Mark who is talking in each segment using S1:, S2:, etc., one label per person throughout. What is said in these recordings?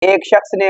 S1: ایک شخص نے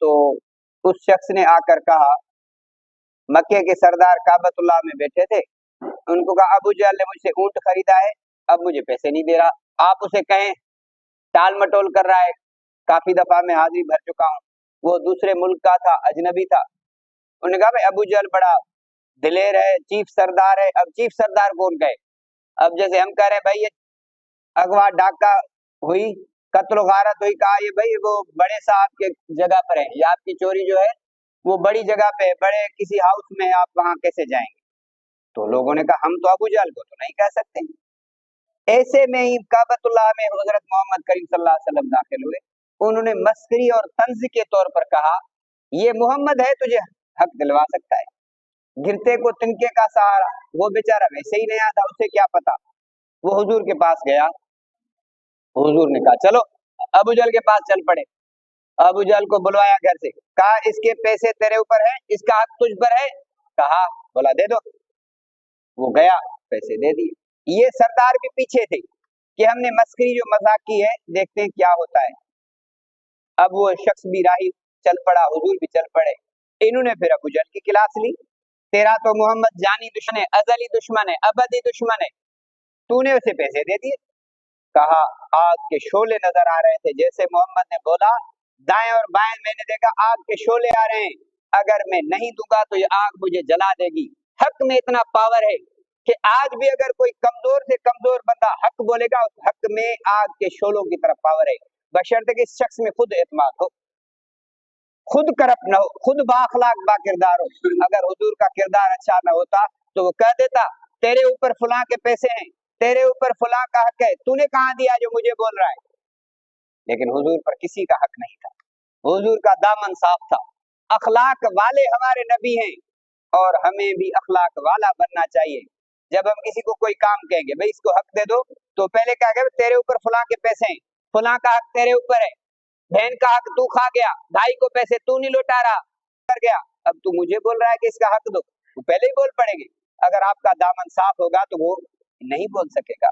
S1: تو اس شخص نے آ کر کہا، مکے کے سردار کعبۃ اللہ میں بیٹھے تھے، ان کو کہا ابو جہل نے مجھ سے اونٹ خریدا ہے، اب مجھے پیسے نہیں دے رہا، آپ اسے کہیں، ٹال مٹول کر رہا ہے، کافی دفعہ میں حاضری بھر چکا ہوں. وہ دوسرے ملک کا تھا، اجنبی تھا. انہوں نے کہا بھائی ابو جہل بڑا دلیر ہے، چیف سردار ہے. اب چیف سردار کون گئے؟ اب جیسے ہم کہہ رہے ہیں بھائی یہ اغوا ڈاکہ ہوئی، قتل و غارت ہوئی، کہا یہ بھائی وہ بڑے صاحب کے جگہ پر ہے، یا آپ کی چوری جو ہے وہ بڑی جگہ پہ ہے، بڑے کسی ہاؤس میں، آپ وہاں کیسے جائیں گے؟ تو لوگوں نے کہا ہم تو ابو جہل کو تو نہیں کہہ سکتے. ایسے میں ہی کعبۃ اللہ میں حضرت محمد کریم صلی اللہ علیہ وسلم داخل ہوئے. انہوں نے مسخری اور طنز کے طور پر کہا یہ محمد ہے تجھے حق دلوا سکتا ہے، گرتے کو تنکے کا سہارا. وہ بیچارہ ویسے ہی نیا تھا، اسے کیا پتا. وہ حضور کے پاس گیا، حضور نے کہا چلو، ابو جہل کے پاس چل پڑے. ابو جہل کو بلوایا گھر سے، کہا اس کے پیسے تیرے اوپر ہیں، اس کا حق تجھ پر ہے؟ کہا، بولا دے دو. وہ گیا، پیسے دے دیے. یہ سردار بھی پیچھے تھے کہ ہم نے مسخری جو مذاق کی ہے دیکھتے ہیں کیا ہوتا ہے. اب وہ شخص بھی راہی چل پڑا، حضور بھی چل پڑے. انہوں نے پھر ابو جہل کی کلاس لی. تیرا تو محمد جانی دشمن ہے، ازلی دشمن ہے، ابدی دشمن ہے، تو نے اسے پیسے دے دیے. کہا آگ کے شعلے نظر آ رہے تھے، جیسے محمد نے بولا دائیں اور بائیں میں نے دیکھا آگ کے شعلے آ رہے ہیں، اگر میں نہیں دوں گا تو یہ آگ مجھے جلا دے گی. حق میں اتنا پاور ہے کہ آج بھی اگر کوئی کمزور سے کمزور بندہ حق بولے گا، اس حق میں آگ کے شعلوں کی طرف پاور ہے، بشرطے کہ اس شخص میں خود اعتماد ہو، خود کرپٹ نہ ہو، خود بااخلاق با کردار ہو. اگر حضور کا کردار اچھا نہ ہوتا تو وہ کہہ دیتا تیرے اوپر فلاں کے پیسے ہیں، تیرے اوپر فلاں کا حق ہے، تو نے کہاں دیا جو مجھے بول رہا ہے. لیکن حضور پر کسی کا حق نہیں تھا، حضور کا دامن صاف تھا. اخلاق والے ہمارے نبی ہیں اور ہمیں بھی اخلاق والا بننا چاہیے. جب ہم کسی کو کوئی کام کہیں گے بھائی اس کو حق دے دو، تو پہلے کہا گیا تیرے اوپر فلاں کے پیسے ہیں، فلاں کا حق تیرے اوپر ہے، بہن کا حق تو کھا گیا، بھائی کو پیسے تو نہیں لوٹا رہا، کر گیا، اب تو مجھے بول رہا ہے کہ اس کا حق دو. وہ پہلے ہی بول پڑے گی. اگر آپ کا دامن صاف ہوگا تو وہ نہیں بول سکے گا.